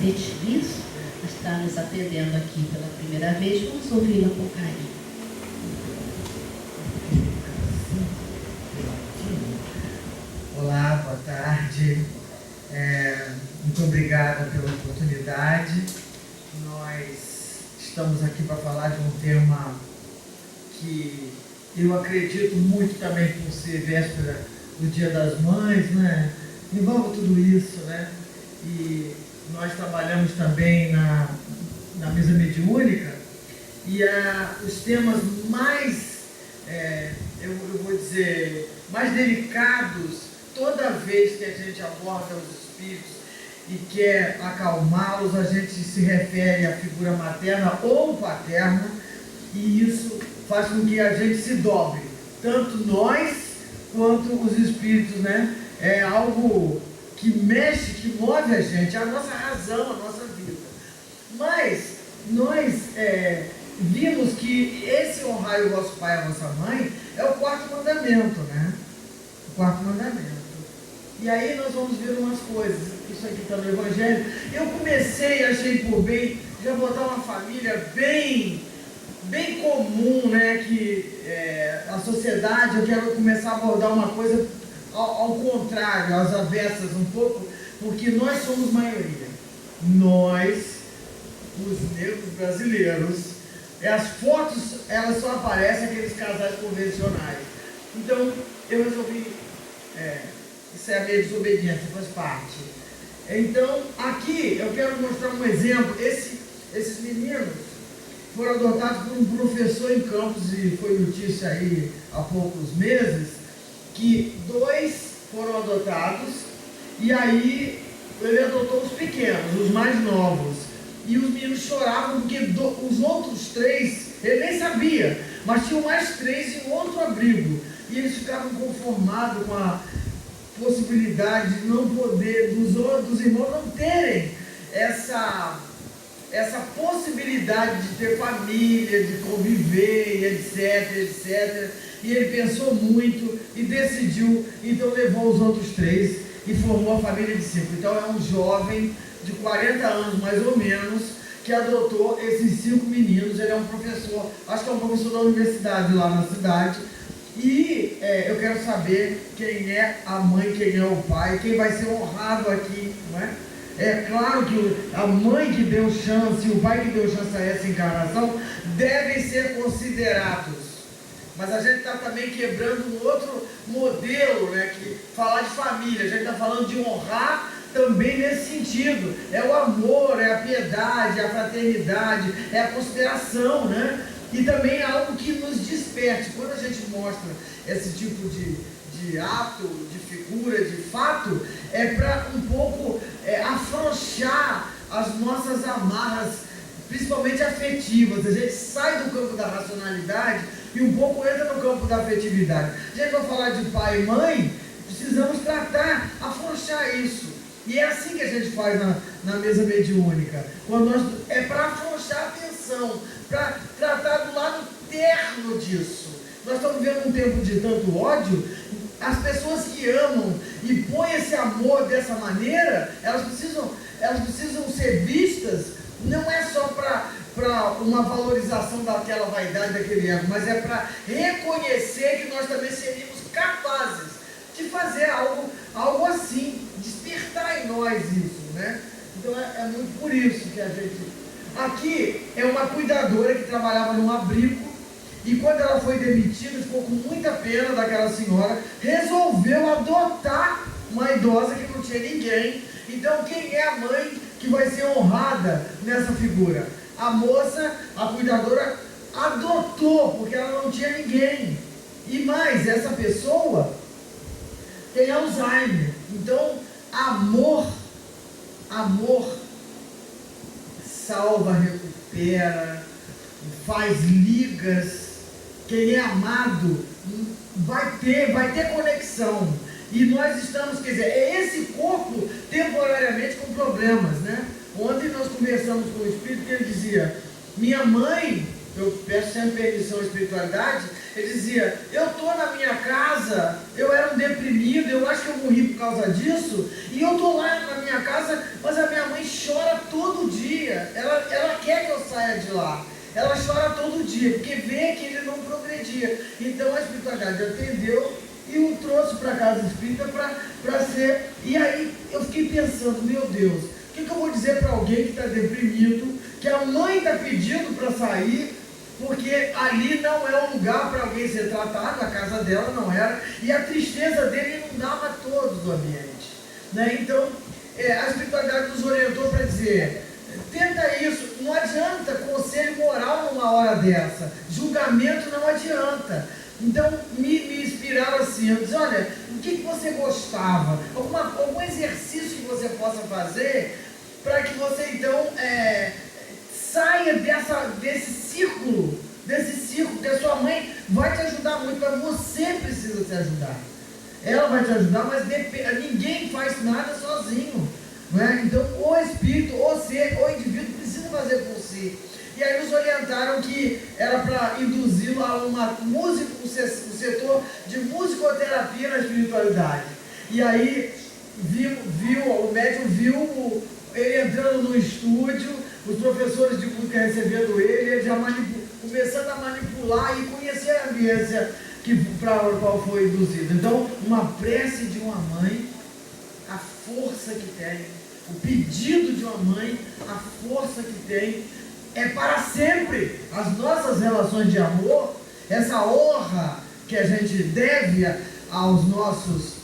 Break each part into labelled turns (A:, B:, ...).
A: Beatriz, está nos atendendo aqui pela primeira vez. Vamos ouvi-la com carinho.
B: Olá, boa tarde. Muito obrigada pela oportunidade. Nós estamos aqui para falar de um tema que eu acredito muito também por ser véspera do Dia das Mães, né? Envolve tudo isso, né? E nós trabalhamos também na mesa mediúnica e os temas mais, eu vou dizer, mais delicados, toda vez que a gente aborda os espíritos e quer acalmá-los, a gente se refere à figura materna ou paterna, e isso faz com que a gente se dobre, tanto nós quanto os espíritos, né? É algo que mexe, que move a gente, a nossa razão, a nossa vida. Mas nós vimos que esse honrar o vosso pai e a vossa mãe é o quarto mandamento, né? O quarto mandamento. E aí nós vamos ver umas coisas, isso aqui está no Evangelho. Eu comecei, achei por bem, já botar uma família bem comum, né? Que a sociedade, eu quero começar a abordar uma coisa ao contrário, às avessas um pouco, porque nós somos maioria. Nós, os negros brasileiros, as fotos, elas só aparecem aqueles casais convencionais. Então, eu resolvi... Isso é a minha desobediência, faz parte. Então, aqui eu quero mostrar um exemplo. Esses meninos foram adotados por um professor em Campos, e foi notícia aí há poucos meses, que 2 foram adotados, e aí ele adotou os pequenos, os mais novos. E os meninos choravam porque os outros 3, ele nem sabia, mas tinham mais 3 em outro abrigo. E eles ficavam conformados com a possibilidade de não poder, dos irmãos não terem essa possibilidade de ter família, de conviver, etc. E ele pensou muito e decidiu, então levou os outros 3 e formou a família de 5. Então é um jovem de 40 anos mais ou menos que adotou esses 5 meninos. Ele é um professor, acho que é um professor da universidade lá na cidade. E eu quero saber quem é a mãe, quem é o pai, quem vai ser honrado aqui, não é? É claro que a mãe que deu chance, o pai que deu chance a essa encarnação, devem ser considerados. Mas a gente está também quebrando um outro modelo, né? Que falar de família, a gente está falando de honrar também nesse sentido. É o amor, é a piedade, é a fraternidade, é a consideração, né? E também é algo que nos desperte. Quando a gente mostra esse tipo de ato, de figura, de fato, é para um pouco afrouxar as nossas amarras, principalmente afetivas. A gente sai do campo da racionalidade e um pouco entra no campo da afetividade. A gente vai falar de pai e mãe, precisamos tratar, afrouxar isso. E é assim que a gente faz na mesa mediúnica. É para afrouxar a tensão, para tratar do lado terno disso. Nós estamos vivendo um tempo de tanto ódio. As pessoas que amam e põem esse amor dessa maneira, elas precisam ser vistas, não é só para uma valorização daquela vaidade, daquele ego, mas é para reconhecer que nós também seríamos capazes de fazer algo assim, despertar em nós isso, né? Então é muito por isso que a gente... Aqui é uma cuidadora que trabalhava num abrigo, e quando ela foi demitida, ficou com muita pena daquela senhora, resolveu adotar uma idosa que não tinha ninguém. Então quem é a mãe que vai ser honrada nessa figura? A moça, a cuidadora, adotou, porque ela não tinha ninguém. E mais, essa pessoa tem Alzheimer. Então, amor salva, recupera, faz ligas. Quem é amado vai ter conexão. E nós estamos, quer dizer, é esse corpo temporariamente com problemas, né? Ontem nós conversamos com o espírito que ele dizia, minha mãe, eu peço sempre permissão à espiritualidade, ele dizia, eu estou na minha casa, eu era um deprimido, eu acho que eu morri por causa disso, e eu estou lá na minha casa, mas a minha mãe chora todo de lá. Ela chora todo dia, porque vê que ele não progredia. Então a espiritualidade atendeu e o trouxe para a casa espírita para ser. E aí eu fiquei pensando, meu Deus, o que eu vou dizer para alguém que está deprimido, que a mãe está pedindo para sair, porque ali não é um lugar para alguém ser tratado, a casa dela não era, e a tristeza dele inundava todo o ambiente, né? Então a espiritualidade nos orientou para dizer, tenta isso, não adianta conselho moral numa hora dessa, julgamento não adianta. Então me inspirava assim, eu disse, olha, o que você gostava, algum exercício que você possa fazer para que você então saia desse círculo, que a sua mãe vai te ajudar muito, mas você precisa se ajudar. Ela vai te ajudar, mas ninguém faz nada sozinho, não é? Então o espírito, o indivíduo precisa fazer por si. E aí nos orientaram que era para induzi-lo a um setor de musicoterapia na espiritualidade. E aí o médium viu ele entrando no estúdio, os professores de música recebendo ele já começando a manipular e conhecer a ambiência para a qual foi induzido. Então, uma prece de uma mãe, a força que tem, o pedido de uma mãe, a força que tem, é para sempre. As nossas relações de amor, essa honra que a gente deve aos nossos,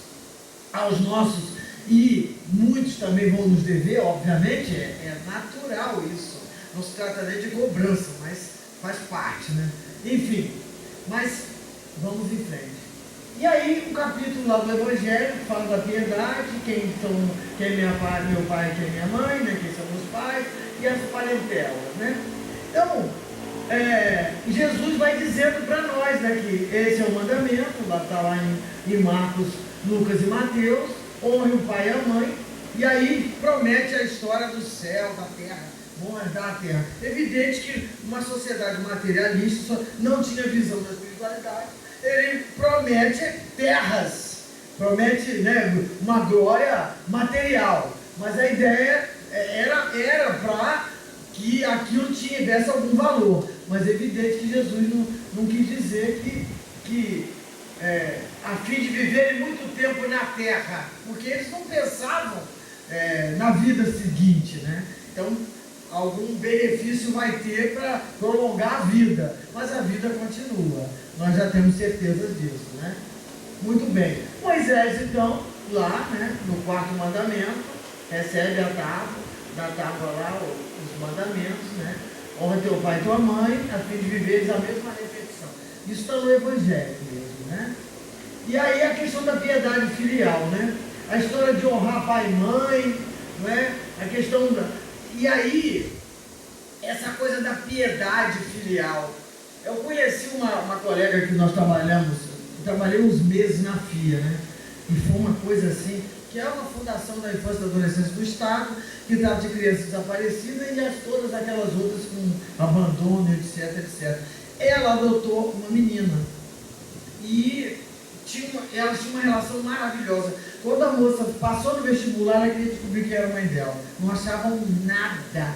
B: e muitos também vão nos dever, obviamente, é natural isso. Não se trata nem de cobrança, mas faz parte, né? Enfim, mas vamos em frente. E aí, um capítulo lá do Evangelho que fala da piedade, quem é meu pai, quem é minha mãe, né? Quem são meus pais, e as parentelas, né? Então, Jesus vai dizendo para nós, né, que esse é o mandamento, está lá em Marcos, Lucas e Mateus, honre o pai e a mãe, e aí promete a história do céu, da terra, vão herdar a terra. Evidente que uma sociedade materialista não tinha visão da espiritualidade, ele promete terras, promete, né, uma glória material, mas a ideia era para que aquilo tivesse algum valor, mas é evidente que Jesus não quis dizer que a fim de viverem muito tempo na terra, porque eles não pensavam na vida seguinte, né? Então algum benefício vai ter para prolongar a vida, mas a vida continua, nós já temos certeza disso, né? Muito bem, Moisés então, lá, né, no quarto mandamento, recebe da tábua lá os mandamentos, né? Honra teu pai e tua mãe, a fim de viveres a mesma refeição. Isso está no Evangelho mesmo, né? E aí a questão da piedade filial, né? A história de honrar pai e mãe, não é? A questão E aí, essa coisa da piedade filial. Eu conheci uma colega que nós trabalhei uns meses na FIA, né? E foi uma coisa assim, que é uma fundação da infância e da adolescência do Estado, que trata de crianças desaparecidas e todas aquelas outras com abandono, etc. Ela adotou uma menina e ela tinha uma relação maravilhosa. Quando a moça passou no vestibular, ela queria descobrir que era a mãe dela. Não achavam nada.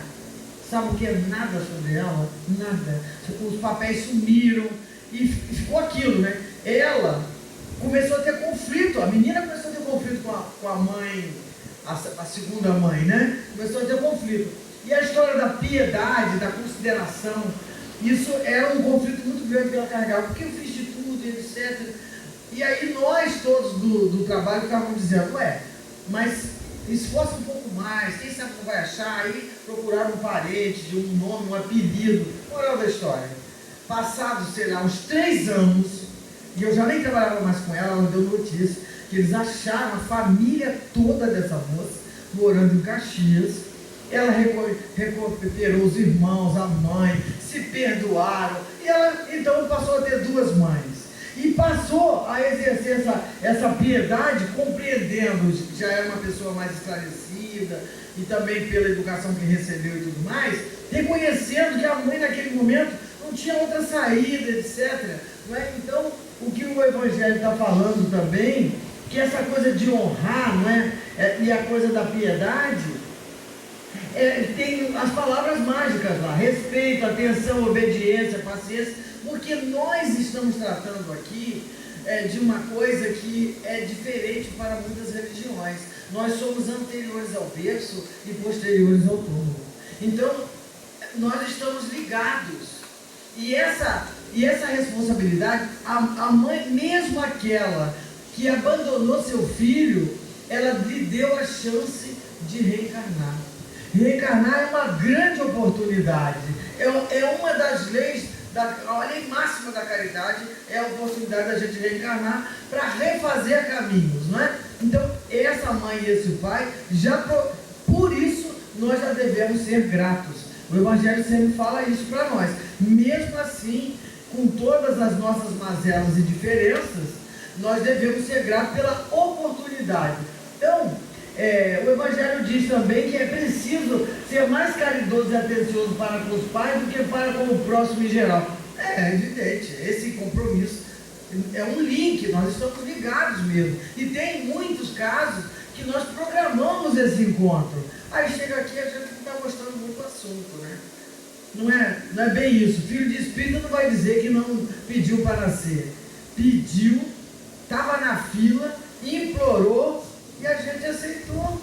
B: Sabe o que é nada sobre ela? Nada. Os papéis sumiram e ficou aquilo, né? Ela começou a ter conflito, a menina começou a ter conflito com a mãe, a segunda mãe, né? Começou a ter conflito. E a história da piedade, da consideração, isso era um conflito muito grande que ela carregava, porque eu fiz de tudo, etc. E aí nós todos do trabalho ficávamos dizendo, mas esforça um pouco mais, quem sabe não vai achar, aí procurar um parente, de um nome, um apelido. Moral da história, passados, sei lá, uns 3 anos, e eu já nem trabalhava mais com ela deu notícia, que eles acharam a família toda dessa moça, morando em Caxias. Ela recuperou os irmãos, a mãe, se perdoaram, e ela então passou a ter 2 mães. E passou a exercer essa piedade, compreendendo, já era uma pessoa mais esclarecida, e também pela educação que recebeu e tudo mais, reconhecendo que a mãe naquele momento não tinha outra saída, etc. Não é? Então, o que o Evangelho está falando também, que essa coisa de honrar, não é? E a coisa da piedade, tem as palavras mágicas lá: respeito, atenção, obediência, paciência, porque nós estamos tratando aqui de uma coisa que é diferente para muitas religiões. Nós somos anteriores ao berço e posteriores ao túmulo. Então, nós estamos ligados. E essa responsabilidade, a mãe, mesmo aquela que abandonou seu filho, ela lhe deu a chance de reencarnar. Reencarnar é uma grande oportunidade. É uma das leis, a lei máxima da caridade é a oportunidade da gente reencarnar para refazer caminhos, não é? Então, essa mãe e esse pai, por isso, nós já devemos ser gratos. O Evangelho sempre fala isso para nós. Mesmo assim, com todas as nossas mazelas e diferenças, nós devemos ser gratos pela oportunidade. Então, o Evangelho diz também que é preciso ser mais caridoso e atencioso para com os pais do que para com o próximo em geral. É evidente, esse compromisso é um link, nós estamos ligados mesmo. E tem muitos casos que nós programamos esse encontro. Aí chega aqui, a gente não está gostando muito do assunto, né? Não é bem isso. Filho de espírito não vai dizer que não pediu para nascer. Pediu, estava na fila, implorou e a gente aceitou.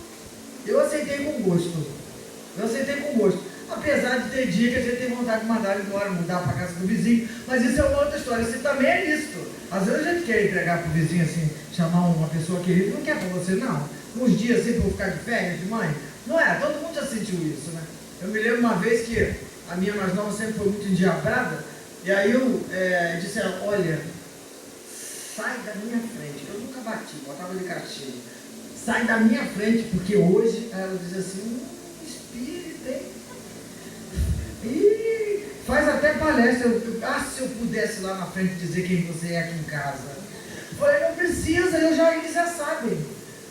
B: Eu aceitei com gosto. Apesar de ter dia que a gente tem vontade de mandar ele embora, mudar para a casa do vizinho, mas isso é uma outra história. Isso também é lícito. Às vezes a gente quer entregar para o vizinho assim, chamar uma pessoa querida, não quer para você não. Uns dias assim para eu ficar de férias de mãe. Não é? Todo mundo já sentiu isso, né? Eu me lembro uma vez que a minha mais nova sempre foi muito endiabrada, e aí eu disse a ela: olha, sai da minha frente. Eu nunca bati, botava de castigo. Sai da minha frente, porque hoje ela diz assim: espírito, hein? E faz até palestra. Se eu pudesse lá na frente dizer quem você é aqui em casa. Eu falei: não precisa, eles já sabem.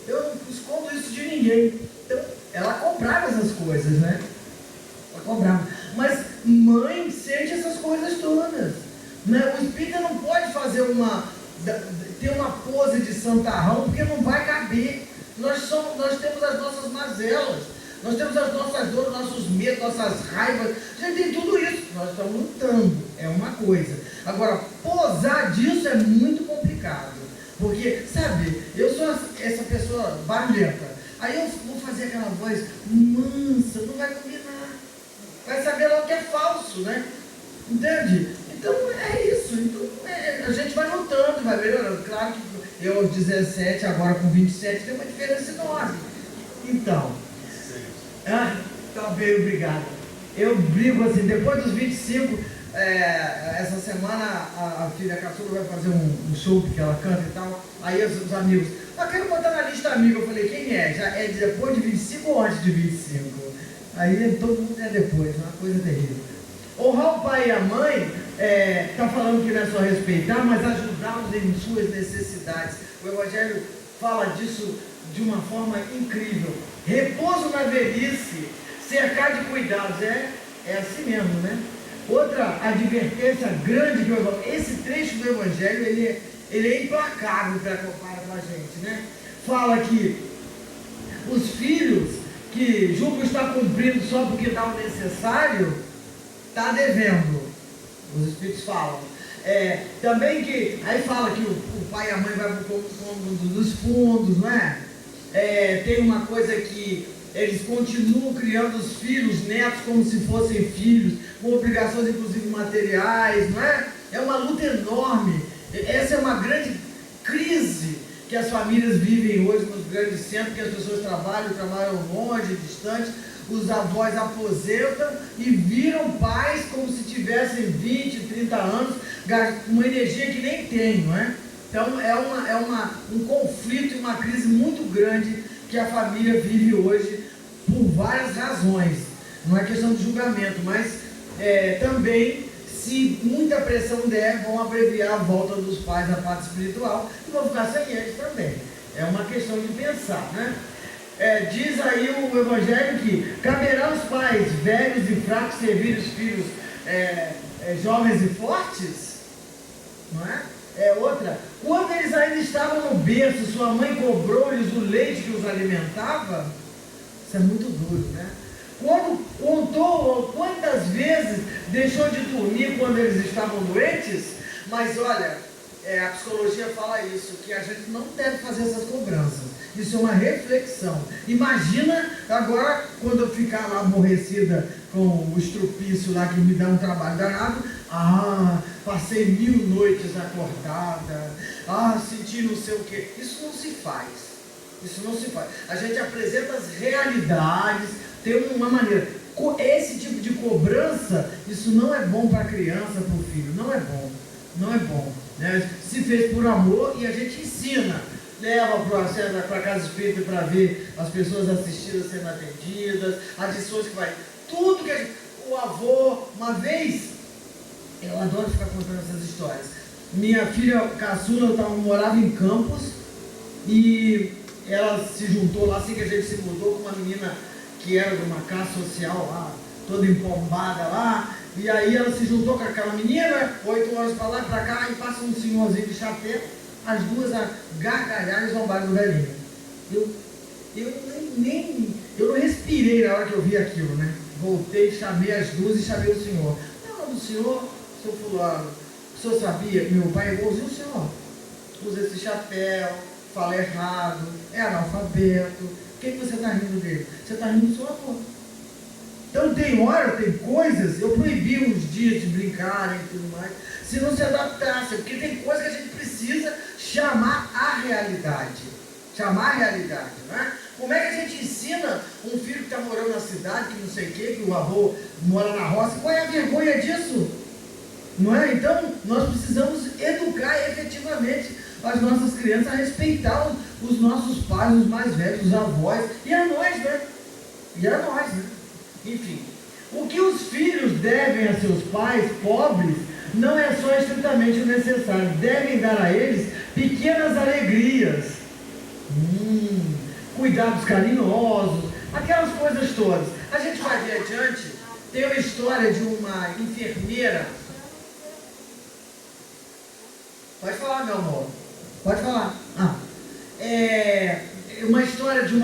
B: Eu não escondo isso de ninguém. Então, ela comprava essas coisas, né? Ela comprava. Mas mãe sente essas coisas todas, né? O espírita não pode fazer ter uma pose de santarrão, porque não vai caber. Nós temos as nossas mazelas, nós temos as nossas dores, nossos medos, nossas raivas. A gente tem tudo isso. Nós estamos lutando, é uma coisa. Agora, posar disso é muito complicado. Porque, sabe, eu sou essa pessoa barulhenta. Aí eu vou fazer aquela voz mansa, não vai combinar. Vai saber logo que é falso, né? Entende? Então é isso. Então, a gente vai lutando, vai melhorando. Claro que eu, 17, agora com 27, tem uma diferença enorme. Então, tá bem, obrigado. Eu brigo assim, depois dos 25, essa semana a filha caçula vai fazer um show que ela canta e tal. Aí os amigos: eu quero botar na lista amiga. Eu falei: quem é? Já é depois de 25 ou antes de 25? Aí todo mundo é depois, uma coisa terrível. Honrar o pai e a mãe, está falando que não é só respeitar, mas ajudá-los em suas necessidades. O Evangelho fala disso de uma forma incrível. Repouso na velhice, cercar de cuidados. É assim mesmo, né? Outra advertência grande que esse trecho do Evangelho, ele é implacável para com a gente, né? Fala que os filhos que julgam estar cumprindo só porque dá o necessário, está devendo. Os Espíritos falam. Também que, aí fala que o pai e a mãe vão para o cômodo dos fundos, não é? Tem uma coisa que eles continuam criando os filhos, netos, como se fossem filhos, com obrigações inclusive materiais, não é? É uma luta enorme. Essa é uma grande crise que as famílias vivem hoje nos grandes centros, que as pessoas trabalham longe, distante, os avós aposentam e viram pais como se tivessem 20, 30 anos, uma energia que nem tem, não é? Então é um conflito e uma crise muito grande que a família vive hoje por várias razões. Não é questão de julgamento, mas também, se muita pressão der, vão abreviar a volta dos pais à parte espiritual e vão ficar sem eles também. É uma questão de pensar, né? Diz aí o Evangelho que caberá aos pais velhos e fracos servir os filhos jovens e fortes, não é? Outra, quando eles ainda estavam no berço, sua mãe cobrou-lhes o leite que os alimentava. Isso é muito duro, né? Quando deixou de dormir quando eles estavam doentes, mas olha, a psicologia fala isso, que a gente não deve fazer essas cobranças. Isso é uma reflexão. Imagina agora, quando eu ficar lá aborrecida com o estrupício lá que me dá um trabalho danado, passei 1000 noites acordada, senti não sei o quê. Isso não se faz. Isso não se faz. A gente apresenta as realidades, tem uma maneira. Esse tipo de cobrança, isso não é bom para a criança, para o filho. Não é bom. Não é bom. Né? Se fez por amor e a gente ensina. Leva para a casa espírita para ver as pessoas assistidas sendo atendidas, as lições que vai. Tudo que a gente. O avô, uma vez, eu adoro ficar contando essas histórias. Minha filha caçula morava em Campos e ela se juntou lá, assim que a gente se mudou, com uma menina que era de uma casa social lá, toda empombada lá. E aí ela se juntou com aquela menina, 8 horas para lá e para cá, e passa um senhorzinho de chapéu, as duas a gargalhar e zombaram do velhinho. Eu não respirei na hora que eu vi aquilo, né? Voltei, chamei as duas e chamei o senhor. Não, do senhor, seu fulano, o senhor sabia que meu pai é igualzinho o senhor? Usa esse chapéu, fala errado, é analfabeto. Por que você está rindo dele? Você está rindo do seu avô. Então tem coisas, eu proibi uns dias de brincarem e tudo mais, se não se adaptasse, porque tem coisas que a gente precisa chamar a realidade. Chamar a realidade, né? Como é que a gente ensina um filho que está morando na cidade, que não sei o quê, que o avô mora na roça? Qual é a vergonha disso? Não é? Então, nós precisamos educar efetivamente as nossas crianças a respeitar os nossos pais, os mais velhos, os avós, e a nós, né? E a nós, né? Enfim, o que os filhos devem a seus pais pobres não é só estritamente o necessário, devem dar a eles pequenas alegrias, cuidados carinhosos, aquelas coisas todas. A gente vai ver adiante, tem uma história de uma enfermeira. Pode falar, meu amor, pode falar. Uma história de um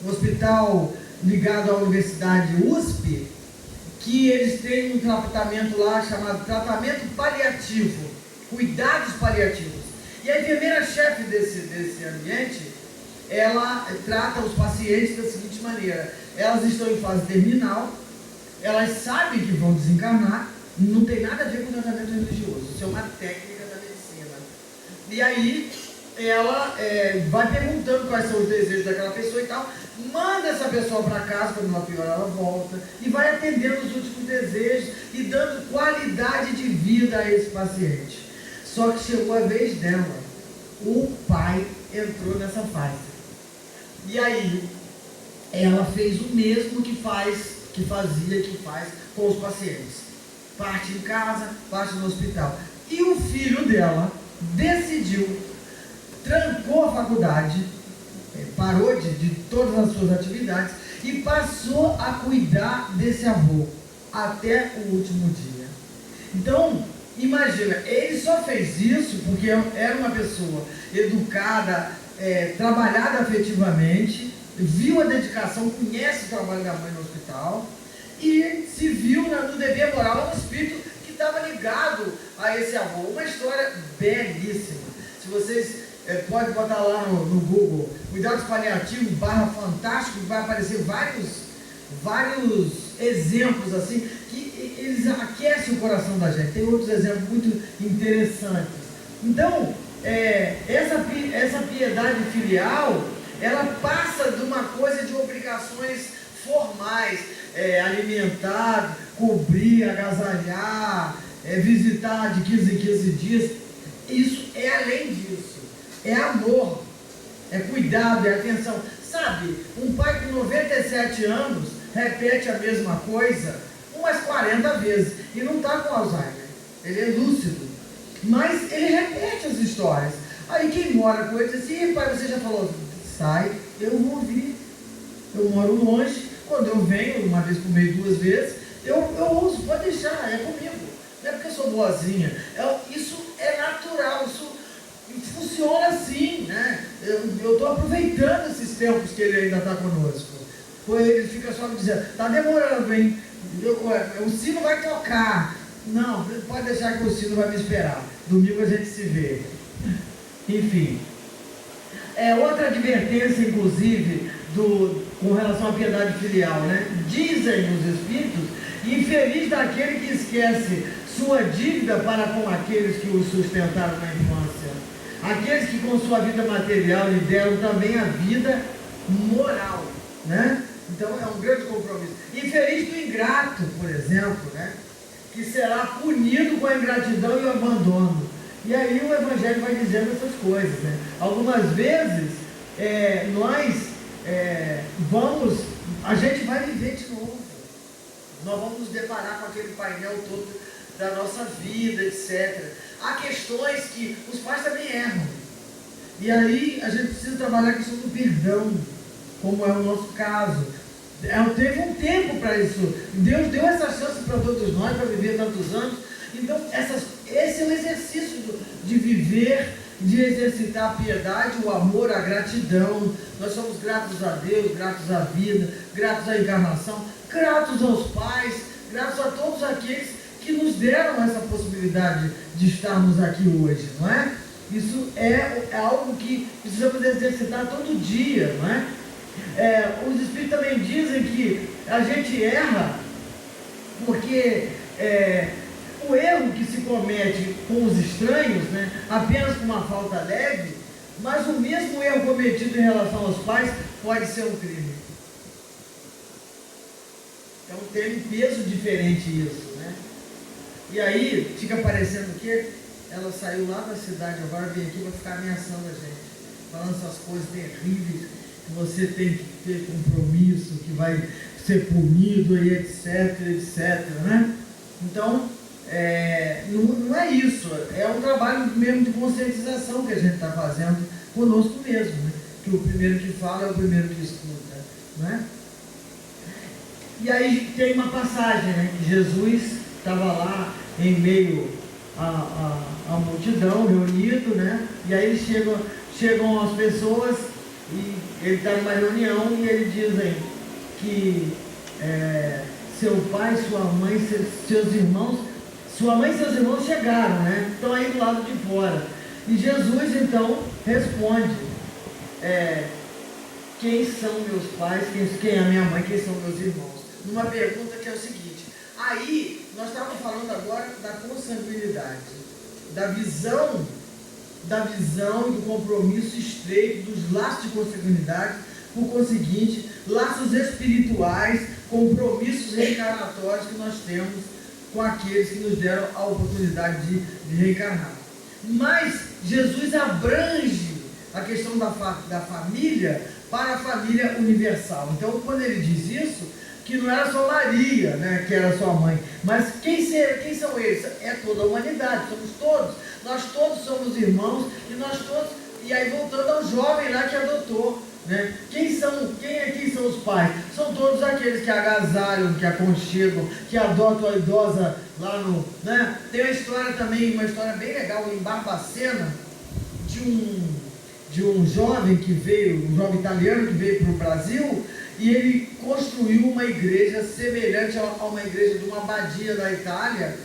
B: hospital ligado à Universidade USP, que eles têm um tratamento lá chamado tratamento paliativo, cuidados paliativos. E a enfermeira-chefe desse ambiente, ela trata os pacientes da seguinte maneira: elas estão em fase terminal, elas sabem que vão desencarnar, não tem nada a ver com o tratamento religioso, isso é uma técnica da medicina. E aí ela vai perguntando quais são os desejos daquela pessoa e tal, manda essa pessoa para casa, quando ela pior ela volta, e vai atendendo os últimos desejos e dando qualidade de vida a esse paciente. Só que chegou a vez dela, o pai entrou nessa fase. E aí ela fez o mesmo que faz com os pacientes. Parte em casa, parte no hospital. E o filho dela decidiu, trancou a faculdade, parou de todas as suas atividades e passou a cuidar desse avô até o último dia. Então, imagina, ele só fez isso porque era uma pessoa educada, trabalhada afetivamente, viu a dedicação, conhece o trabalho da mãe no hospital e se viu no dever moral, um espírito que estava ligado a esse avô. Uma história belíssima. Se vocês podem botar lá no Google, cuidados paliativos /fantástico, vai aparecer vários exemplos assim, que eles aquecem o coração da gente. Tem outros exemplos muito interessantes. Então, essa piedade filial, ela passa de uma coisa de obrigações formais, alimentar, cobrir, agasalhar, visitar de 15 em 15 dias. Isso é além disso. É amor, é cuidado, é atenção. Sabe, um pai com 97 anos repete a mesma coisa umas 40 vezes e não está com Alzheimer, ele é lúcido, mas ele repete as histórias. Aí quem mora com ele diz assim: pai, você já falou, sai, eu vou ouvir, eu moro longe, quando eu venho, uma vez por mês, 2 vezes, eu ouço, pode deixar, é comigo, não é porque eu sou boazinha, isso é natural, isso funciona assim, né? Eu estou aproveitando esses tempos que ele ainda está conosco. Ele fica só dizendo, está demorando, hein? O sino vai tocar. Não, pode deixar que o sino vai me esperar. Domingo a gente se vê. Enfim. Outra advertência, inclusive, com relação à piedade filial, né? Dizem os Espíritos, infeliz daquele que esquece sua dívida para com aqueles que o sustentaram na infância. Aqueles que com sua vida material lhe deram também a vida moral, né? Então é um grande compromisso. Infeliz do ingrato, por exemplo, né? Que será punido com a ingratidão e o abandono. E aí o Evangelho vai dizendo essas coisas, né? Algumas vezes a gente vai viver de novo. Nós vamos nos deparar com aquele painel todo da nossa vida, etc. Há questões que os pais também erram. E aí a gente precisa trabalhar a questão do perdão, como é o nosso caso. Teve um tempo para isso. Deus deu essa chance para todos nós, para viver tantos anos. Então, esse é o exercício de viver, de exercitar a piedade, o amor, a gratidão. Nós somos gratos a Deus, gratos à vida, gratos à encarnação, gratos aos pais, gratos a todos aqueles que nos deram essa possibilidade de estarmos aqui hoje, não é? Isso é algo que precisamos exercitar todo dia, não é? Os Espíritos também dizem que a gente erra porque o erro que se comete com os estranhos, né, apenas com uma falta leve, mas o mesmo erro cometido em relação aos pais pode ser um crime. Então tem um peso diferente isso, né? E aí fica parecendo que ela saiu lá da cidade, agora vem aqui para ficar ameaçando a gente, falando essas coisas terríveis, que você tem que ter compromisso, que vai ser punido e etc, né? Então, não é isso, é um trabalho mesmo de conscientização que a gente está fazendo conosco mesmo, né? Que o primeiro que fala é o primeiro que escuta, né? E aí tem uma passagem, né? Que Jesus estava lá em meio à multidão, reunido, né? E aí eles chegam as pessoas e ele está numa reunião e eles dizem que seu pai, sua mãe, seus irmãos, sua mãe e seus irmãos chegaram, né? Estão aí do lado de fora. E Jesus então responde, quem são meus pais, quem é a minha mãe, quem são meus irmãos? Numa pergunta que é o seguinte, aí nós estávamos falando agora da consanguinidade, da visão e do compromisso estreito, dos laços de consanguinidade, por conseguinte, laços espirituais, compromissos reencarnatórios que nós temos com aqueles que nos deram a oportunidade de reencarnar. Mas Jesus abrange a questão da família para a família universal. Então, quando ele diz isso, que não era só Maria, né, que era sua mãe, mas quem são eles? É toda a humanidade, somos todos. Nós todos somos irmãos e aí voltando ao jovem lá que adotou, né? Quem são os pais? São todos aqueles que agasalham, que aconchegam, que adotam a idosa lá no, né? Tem uma história também, uma história bem legal em Barbacena, de um jovem um jovem italiano que veio para o Brasil, e ele construiu uma igreja semelhante a uma igreja de uma abadia da Itália,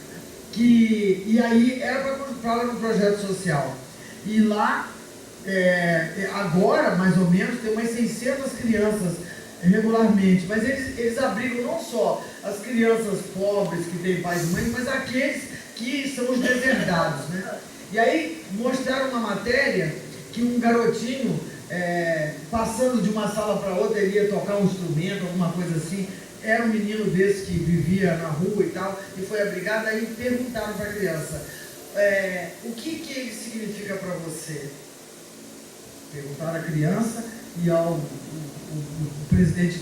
B: e aí era para um projeto social. E lá, agora, mais ou menos, tem umas 600 crianças regularmente, mas eles abrigam não só as crianças pobres que têm pais e mães, mas aqueles que são os deserdados, né? E aí mostraram uma matéria que um garotinho, passando de uma sala para outra, ele ia tocar um instrumento, alguma coisa assim, era um menino desse que vivia na rua e tal, e foi abrigado. Aí perguntaram para a criança, o que ele significa para você? Perguntaram à criança e ao o presidente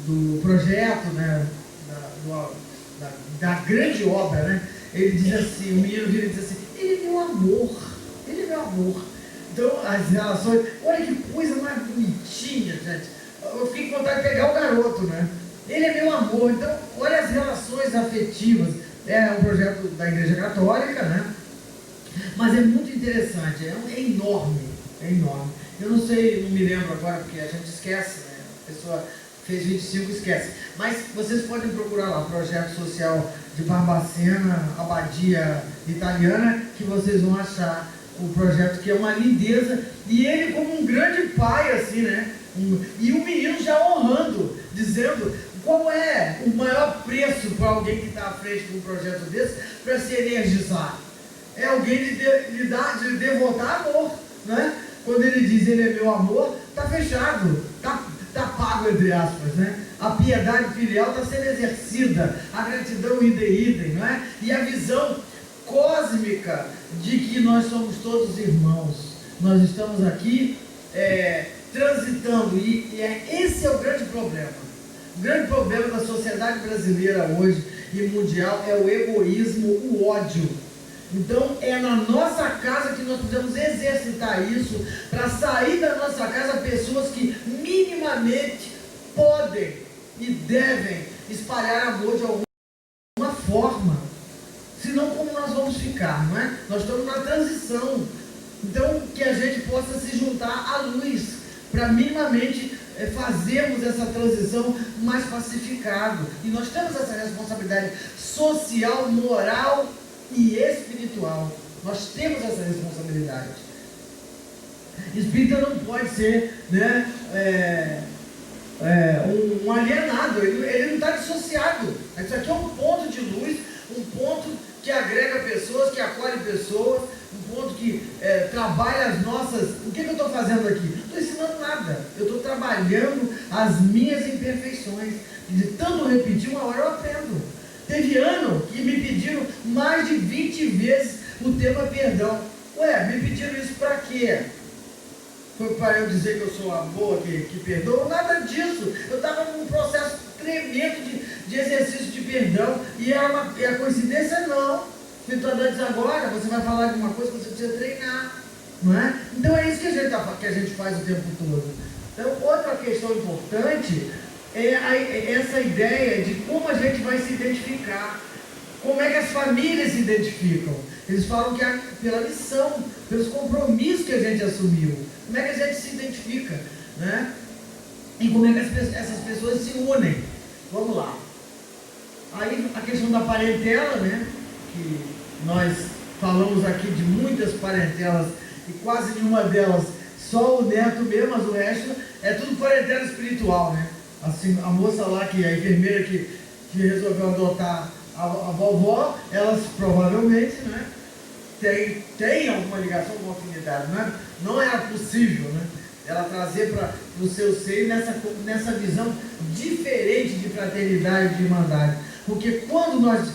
B: do projeto, né, da grande obra, né, ele diz assim, o menino vira e diz assim, ele é meu amor. Então, as relações, olha que coisa mais bonitinha, gente. Eu fiquei com vontade de pegar o garoto, né? Ele é meu amor. Então, olha as relações afetivas. É um projeto da Igreja Católica, né? Mas é muito interessante, é enorme. Eu não sei, não me lembro agora, porque a gente esquece, né? A pessoa Fez 25, esquece. Mas vocês podem procurar lá, Projeto Social de Barbacena, Abadia Italiana, que vocês vão achar o projeto, que é uma lindeza. E ele como um grande pai, assim, né? E o menino já honrando, dizendo qual é o maior preço para alguém que está à frente de um projeto desse, para se energizar. É alguém de devotar amor, né? Quando ele diz ele é meu amor, está fechado, está pago, entre aspas, né? A piedade filial está sendo exercida, a gratidão idem, não é? E a visão cósmica de que nós somos todos irmãos. Nós estamos aqui transitando, esse é o grande problema. O grande problema da sociedade brasileira hoje e mundial é o egoísmo, o ódio. Então é na nossa casa que nós podemos exercitar isso, para sair da nossa casa pessoas que minimamente podem e devem espalhar amor de alguma forma. Senão como nós vamos ficar, não é? Nós estamos na transição. Então que a gente possa se juntar à luz, para minimamente fazermos essa transição mais pacificado. E nós temos essa responsabilidade social, moral e espiritual. Nós temos essa responsabilidade. Espírita não pode ser, né, um alienado, ele não está dissociado. Isso aqui é um ponto de luz, um ponto que agrega pessoas, que acolhe pessoas, um ponto que trabalha as nossas... O que eu estou fazendo aqui? Não estou ensinando nada, eu estou trabalhando as minhas imperfeições. E de tanto repetir, uma hora eu aprendo. Teve ano que me pediram mais de 20 vezes o tema perdão. Ué, me pediram isso para quê? Foi para eu dizer que eu sou a boa que perdoa? Nada disso. Eu estava num processo tremendo de exercício de perdão. E a coincidência não. Espiritualidade agora, você vai falar de uma coisa que você precisa treinar. Não é? Então é isso que a gente faz o tempo todo. Então, outra questão importante é essa ideia de como a gente vai se identificar. Como é que as famílias se identificam? Eles falam que é pela missão, pelos compromissos que a gente assumiu. Como é que a gente se identifica, né? E como é que essas pessoas se unem? Vamos lá. Aí a questão da parentela, né? Que nós falamos aqui de muitas parentelas e quase nenhuma delas só o neto mesmo, mas o resto é tudo parentela espiritual, né? Assim, a moça lá, a enfermeira que resolveu adotar a vovó, elas provavelmente, né, tem alguma ligação, alguma afinidade, né? Não era possível, né, ela trazer para o seu seio nessa visão diferente de fraternidade e de irmandade. Porque quando nós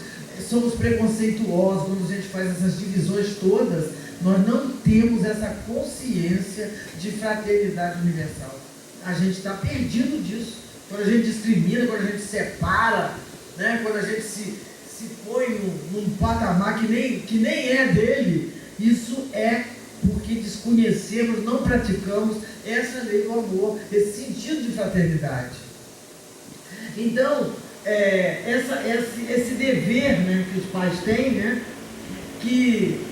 B: somos preconceituosos, quando a gente faz essas divisões todas, nós não temos essa consciência de fraternidade universal. A gente está perdido disso. Quando a gente discrimina, quando a gente separa, né? Quando a gente se põe num patamar que nem é dele, isso é porque desconhecemos, não praticamos essa lei do amor, esse sentido de fraternidade. Então, esse dever, né, que os pais têm, né, que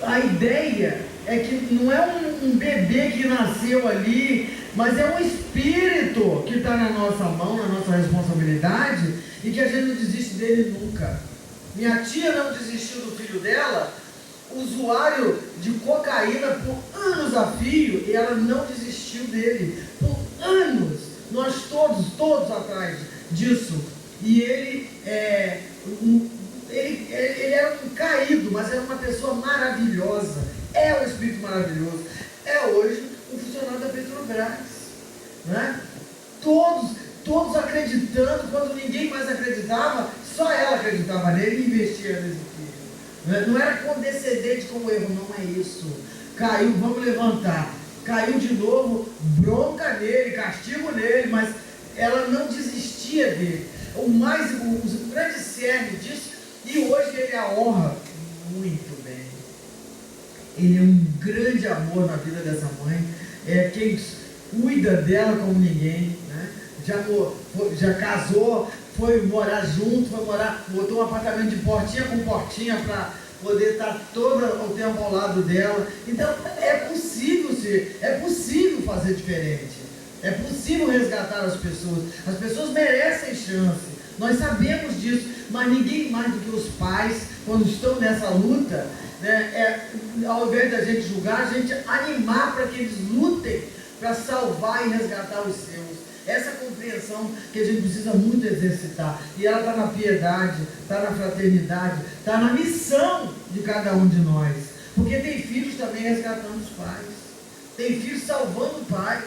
B: a ideia é que não é um bebê que nasceu ali, mas é um espírito que está na nossa mão, na nossa responsabilidade, e que a gente não desiste dele nunca. Minha tia não desistiu do filho dela, usuário de cocaína por anos a fio, e ela não desistiu dele por anos. Nós todos atrás disso. E ele era um caído, mas era uma pessoa maravilhosa. É um espírito maravilhoso. É hoje um funcionário da Petrobras, né? Todos acreditando, quando ninguém mais acreditava, só ela acreditava nele e investia nesse filho. Não era condescendente com o erro, não é isso. Caiu, vamos levantar. Caiu de novo, bronca nele, castigo nele, mas ela não desistia dele. O grande cerne disso, e hoje ele a honra muito bem. Ele é um grande amor na vida dessa mãe, é quem cuida dela como ninguém, né? Já casou, foi morar junto, botou um apartamento de portinha com portinha para poder estar todo o tempo ao lado dela. Então é possível fazer diferente. É possível resgatar as pessoas. As pessoas merecem chance. Nós sabemos disso, mas ninguém mais do que os pais, quando estão nessa luta, né, ao invés da gente julgar, a gente animar para que eles lutem para salvar e resgatar os seus. Essa compreensão que a gente precisa muito exercitar. E ela está na piedade, está na fraternidade, está na missão de cada um de nós. Porque tem filhos também resgatando os pais. Tem filhos salvando pais.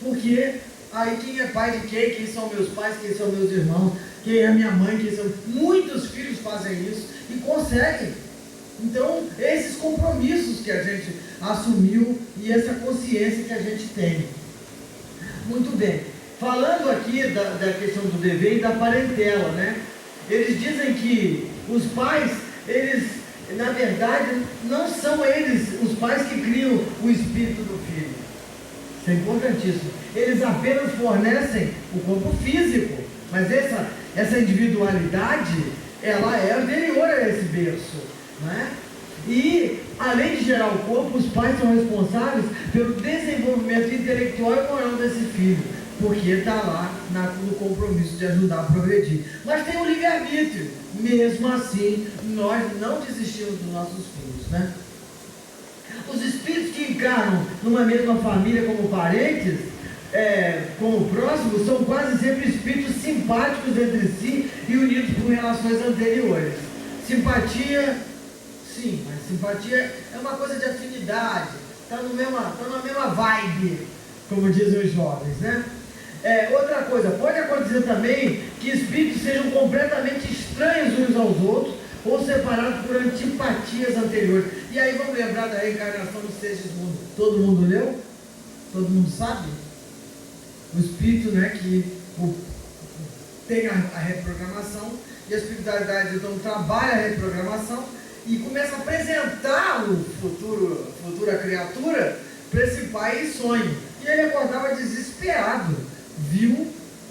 B: Porque aí quem é pai de quem? Quem são meus pais? Quem são meus irmãos? Quem é minha mãe? Quem são... Muitos filhos fazem isso e conseguem. Então, esses compromissos que a gente assumiu e essa consciência que a gente tem. Muito bem. Falando aqui da questão do dever e da parentela, né? Eles dizem que os pais, eles, na verdade, não são eles, os pais que criam o espírito do filho. Isso é importantíssimo. Eles apenas fornecem o corpo físico, mas essa individualidade, ela é anterior a esse berço, né? E, além de gerar o corpo, os pais são responsáveis pelo desenvolvimento intelectual e moral desse filho, porque está lá no compromisso de ajudar a progredir. Mas tem o livre-arbítrio. Mesmo assim, nós não desistimos dos nossos filhos, né? Os espíritos que encarnam numa mesma família como parentes, como próximos, são quase sempre espíritos simpáticos entre si e unidos por relações anteriores. Simpatia, sim, mas simpatia é uma coisa de afinidade, está na mesma vibe, como dizem os jovens, né? Outra coisa, pode acontecer também que espíritos sejam completamente estranhos uns aos outros ou separados por antipatias anteriores. E aí vamos lembrar da reencarnação dos seres do mundo. Todo mundo leu? Todo mundo sabe? O espírito, né, que tem a reprogramação, e a espiritualidade então trabalha a reprogramação e começa a apresentar a futura criatura para esse pai em sonho. E ele acordava desesperado, viu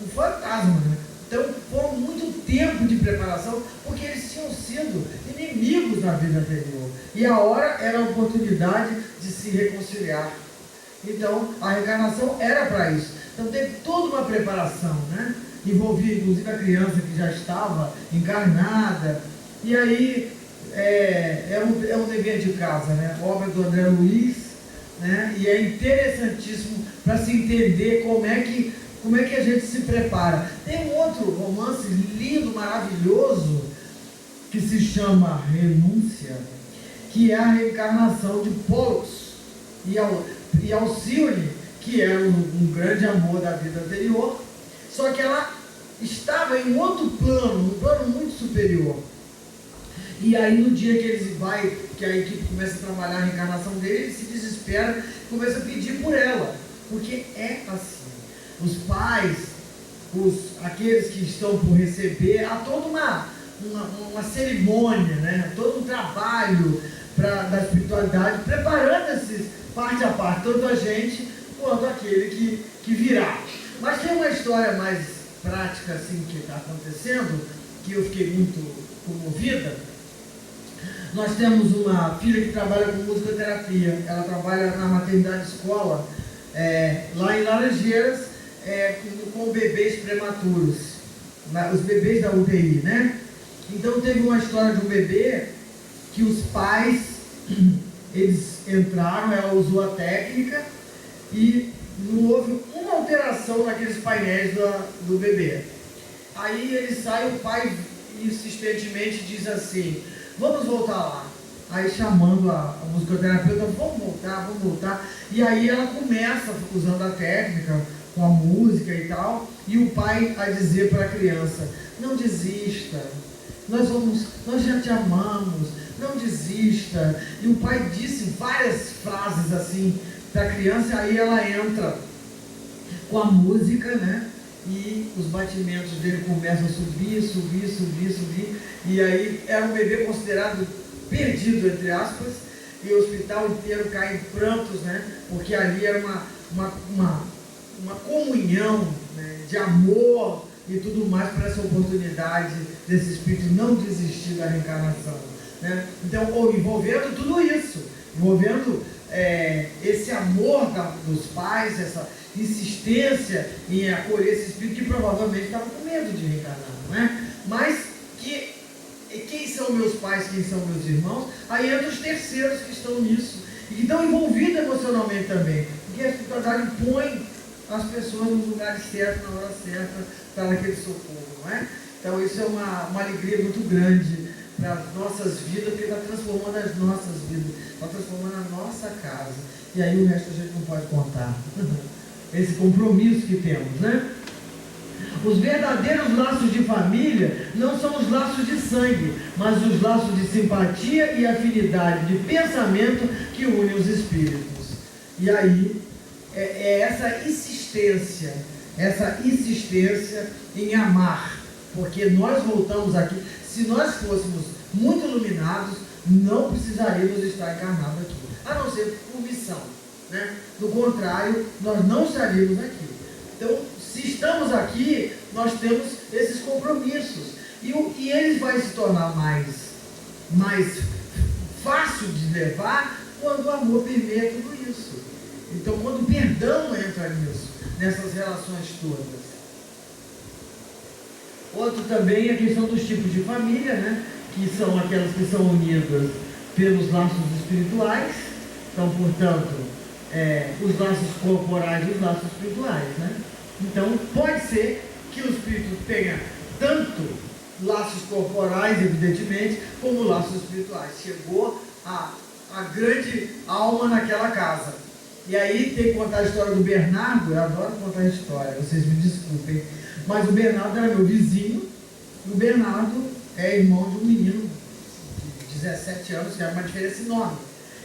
B: o fantasma, né? Então foram muito tempo de preparação, porque eles tinham sido inimigos na vida anterior. E a hora era a oportunidade de se reconciliar. Então a reencarnação era para isso. Então teve toda uma preparação, né? Envolvia inclusive a criança que já estava encarnada. E aí é um dever de casa, né? Obra do André Luiz, né? E é interessantíssimo para se entender como é que a gente se prepara. Tem um outro romance lindo, maravilhoso, que se chama Renúncia, que é a reencarnação de Pollux e Alcione, que era um grande amor da vida anterior, só que ela estava em outro plano, um plano muito superior. E aí no dia que a equipe começa a trabalhar a reencarnação dele, ele se desespera e começa a pedir por ela, porque é assim. Os pais, aqueles que estão por receber, há toda uma cerimônia, né? Todo um trabalho da espiritualidade, preparando esses parte a parte, tanto a gente quanto aquele que virá. Mas tem uma história mais prática assim que está acontecendo, que eu fiquei muito comovida. Nós temos uma filha que trabalha com musicoterapia, ela trabalha na maternidade escola, lá em Laranjeiras, com bebês prematuros, os bebês da UTI, né? Então teve uma história de um bebê que os pais, eles entraram, ela usou a técnica e não houve uma alteração naqueles painéis do bebê. Aí ele sai, o pai insistentemente diz assim: vamos voltar lá. Aí chamando a musicoterapeuta, vamos voltar. E aí ela começa usando a técnica, com a música e tal, e o pai a dizer para a criança: não desista, nós já te amamos, não desista. E o pai disse várias frases assim para a criança, aí ela entra com a música, né? E os batimentos dele começam a subir, e aí era um bebê considerado perdido, entre aspas, e o hospital inteiro cai em prantos, né? Porque ali era uma comunhão, né, de amor e tudo mais para essa oportunidade desse espírito não desistir da reencarnação, né? Então, envolvendo tudo isso, envolvendo esse amor dos pais, insistência em acolher esse espírito que provavelmente estava com medo de reencarnar, não é? Mas quem são meus pais, quem são meus irmãos? Aí entram os terceiros que estão nisso e que estão envolvidos emocionalmente também, porque a espiritualidade põe as pessoas nos lugares certos, na hora certa, para aquele socorro, não é? Então isso é uma alegria muito grande para as nossas vidas, porque está transformando as nossas vidas, está transformando a nossa casa, e aí o resto a gente não pode contar. Esse compromisso que temos, né? Os verdadeiros laços de família não são os laços de sangue, mas os laços de simpatia e afinidade de pensamento que unem os espíritos. E aí é essa insistência em amar, porque nós voltamos aqui, se nós fôssemos muito iluminados, não precisaríamos estar encarnados aqui, a não ser por missão, né? Do contrário, nós não estaríamos aqui. Então, se estamos aqui, nós temos esses compromissos. E eles vão se tornar mais fácil de levar quando o amor permeia tudo isso. Então, quando o perdão entra nisso, nessas relações todas. Outro também é a questão dos tipos de família, né? Que são aquelas que são unidas pelos laços espirituais. Então, portanto, os laços corporais e os laços espirituais, né? Então, pode ser que o espírito tenha tanto laços corporais, evidentemente, como laços espirituais. Chegou a grande alma naquela casa. E aí tem que contar a história do Bernardo. Eu adoro contar a história, vocês me desculpem. Mas o Bernardo era meu vizinho. E o Bernardo é irmão de um menino de 17 anos, que era uma diferença enorme.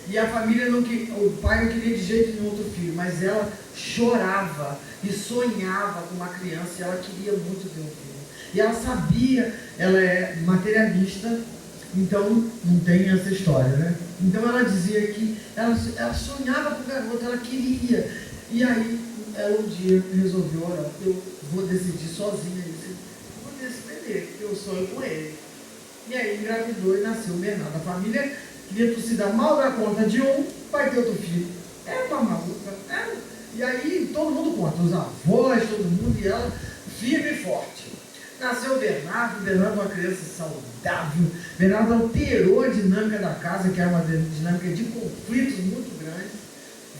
B: E a família o pai não queria de jeito nenhum outro filho, mas ela chorava e sonhava com uma criança, e ela queria muito ter um filho. E ela sabia, ela é materialista, então não tem essa história, né? Então ela dizia que ela sonhava com o garoto, ela queria. E aí ela um dia resolveu, olha, eu vou decidir sozinha isso. Vou decidir, porque eu sonho com ele. E aí engravidou e nasceu o Bernardo. A família queria se dar mal da conta de um, vai ter outro filho. É uma maluca. E aí todo mundo conta, os avós, todo mundo, e ela firme e forte. Nasceu o Bernardo é uma criança saudável. Bernardo alterou a dinâmica da casa, que era uma dinâmica de conflitos muito grandes.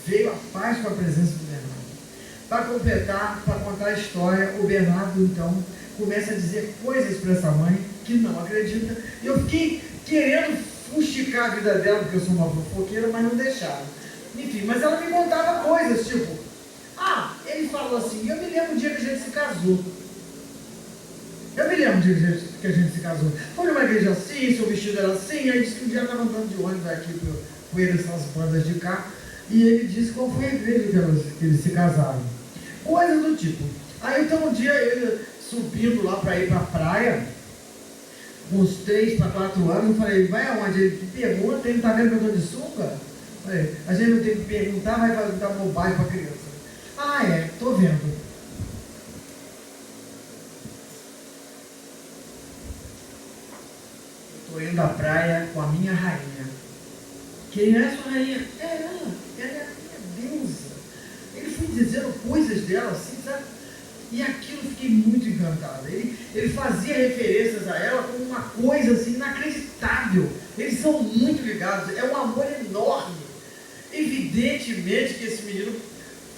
B: Veio a paz com a presença do Bernardo. Para completar, para contar a história, o Bernardo então começa a dizer coisas para essa mãe que não acredita. E eu fiquei querendo fustigar a vida dela, porque eu sou uma fofoqueira, mas não deixaram. Enfim, mas ela me contava coisas, tipo, ele falou assim, eu me lembro o dia que a gente se casou. Eu me lembro o dia que a gente se casou. Foi numa igreja assim, seu vestido era assim, aí disse que um dia eu estava andando de ônibus aqui com eles, essas bandas de cá, e ele disse qual foi a igreja que eles se casaram. Coisas do tipo. Aí então um dia ele subindo lá para ir para a praia, uns 3 para 4 anos, eu falei, vai aonde? Ele pergunta, ele não está vendo que eu estou de sunga? Falei, a gente não tem que perguntar, vai perguntar bobagem para a criança. Estou vendo. Estou indo à praia com a minha rainha. Quem é a sua rainha? Ela é a minha deusa. Ele foi dizendo coisas dela assim, sabe? E aquilo eu fiquei muito encantado. Ele fazia referências a ela como uma coisa assim inacreditável. Eles são muito ligados, é um amor enorme. Evidentemente que esse menino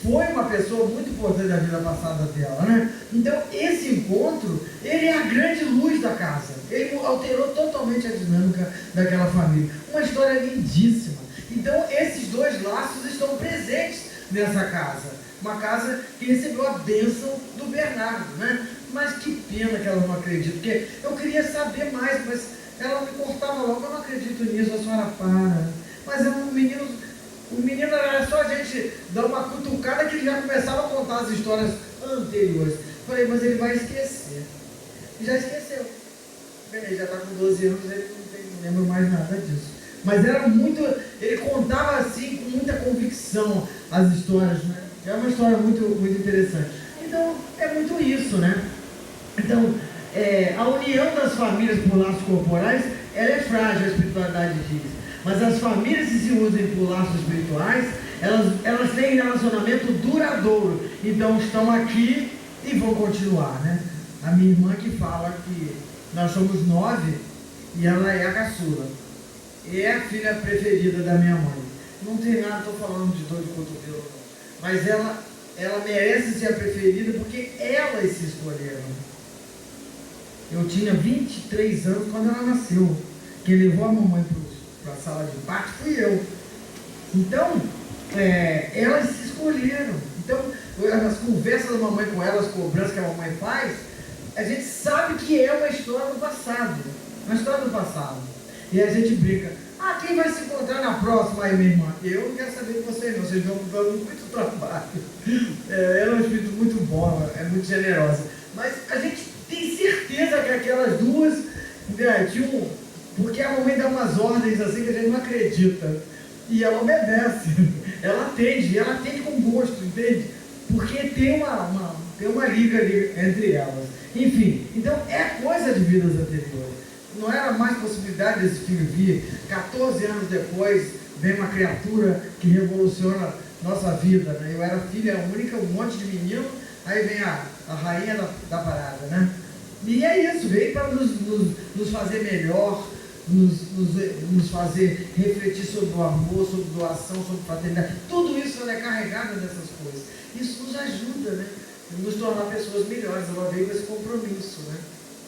B: foi uma pessoa muito importante da vida passada dela, né? Então esse encontro, ele é a grande luz da casa. Ele alterou totalmente a dinâmica daquela família. Uma história lindíssima. Então esses dois laços estão presentes nessa casa. Uma casa que recebeu a bênção do Bernardo, né? Mas que pena que ela não acredita, porque eu queria saber mais, mas ela me cortava logo, eu não acredito nisso, a senhora para. Mas o menino era só a gente dar uma cutucada que ele já começava a contar as histórias anteriores. Falei, mas ele vai esquecer. E já esqueceu. Ele já está com 12 anos, ele não lembra mais nada disso. Mas era muito, ele contava assim com muita convicção as histórias, né? É uma história muito, muito interessante. Então, é muito isso, né? Então, a união das famílias por laços corporais, ela é frágil, a espiritualidade diz. Mas as famílias que se usam por laços espirituais, elas têm relacionamento duradouro. então estão aqui e vão continuar, né? A minha irmã que fala que nós somos 9 e ela é a caçula. É a filha preferida da minha mãe. Não tem nada, estou falando de dor de cotovelo, não. Mas ela merece ser a preferida porque elas se escolheram. Eu tinha 23 anos quando ela nasceu. Quem levou a mamãe para a sala de parto fui eu. Então, elas se escolheram. Então, as conversas da mamãe com elas, as cobranças que a mamãe faz, a gente sabe que é uma história do passado. Uma história do passado. E a gente brinca. Quem vai se encontrar na próxima aí, minha irmã? Eu não quero saber de vocês não. Vocês estão dando muito trabalho. Ela é um espírito muito bom, é muito generosa. Mas a gente tem certeza que aquelas duas, porque a mamãe dá umas ordens assim que a gente não acredita. E ela obedece, ela atende com gosto, entende? Porque tem uma liga ali entre elas. Enfim, então é coisa de vidas anteriores. Não era mais possibilidade desse filho vir. 14 anos depois, vem uma criatura que revoluciona nossa vida, né? Eu era filha única, um monte de menino, aí vem a rainha da parada, né? E é isso, veio para nos fazer melhor, nos fazer refletir sobre o amor, sobre doação, sobre fraternidade. Tudo isso ela é carregada dessas coisas. Isso nos ajuda, né? Nos tornar pessoas melhores. Ela veio com esse compromisso, né?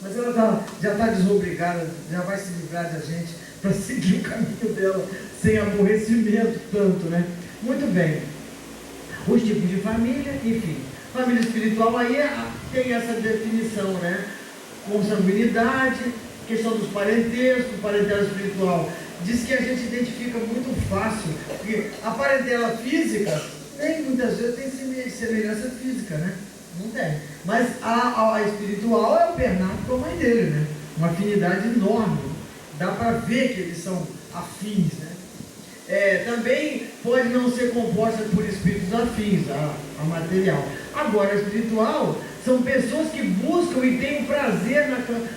B: Mas ela já está desobrigada, já vai se livrar da gente para seguir o caminho dela sem aborrecimento tanto, né? Muito bem. Os tipos de família, enfim. Família espiritual aí tem essa definição, né? Consanguinidade, questão dos parentescos, parentela espiritual. Diz que a gente identifica muito fácil, porque a parentela física nem muitas vezes tem semelhança física, né? Não tem. Mas a espiritual é o Bernardo com a mãe dele, né? Uma afinidade enorme. Dá para ver que eles são afins, né? Também pode não ser composta por espíritos afins, a material. Agora, a espiritual são pessoas que buscam e têm um prazer